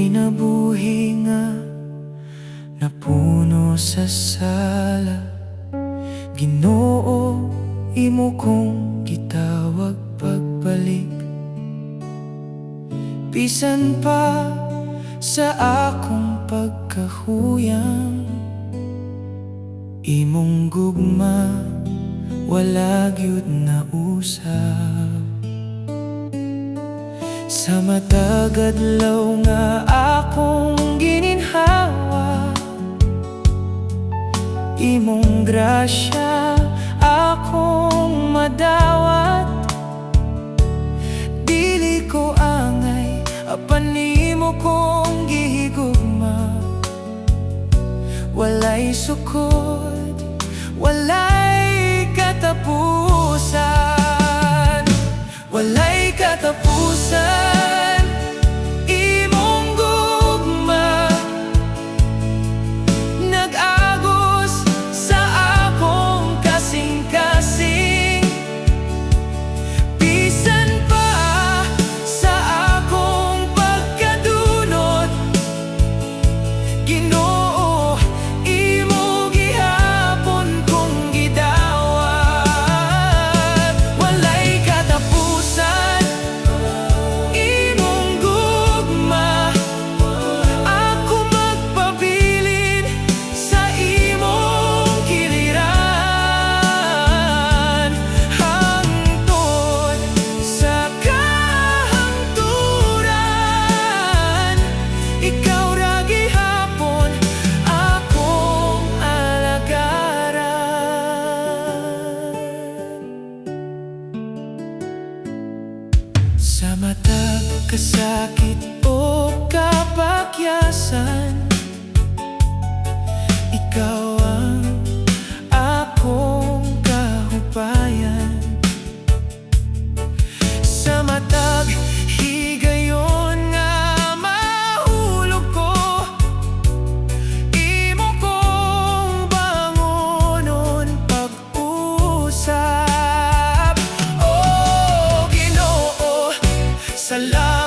kinabuhi nga napuno sa sala. Ginoo, imo kong gitawag pagbalik, bisan pa sa akong pagkahuyang. Imong gugma wala gyud na usab. Sa matag adlaw nga akong gininhawa, imong grasya akong madawat. Dili ko angay, apan nimo kong gihigugma. Walay sukod, walay katapusan, walay katapusan. Imong gugma nag-agos sa akong kasing-kasing, bisan pa sa akong pagkadunot. Ginoo, imo gihapon kong gidawat. Walay katapusan, imong gugma. Ako magpabilin sa imong kiliran, hangtod sa kahangturan. Ikaw ra gihapon akong alagaran. Sa matag kasakit o kapakyasan, ikaw ang akong kahupayan. Sa matag higayon nga mahulog ko, imo kong bangonon pag-usap. Oh Ginoo, salamat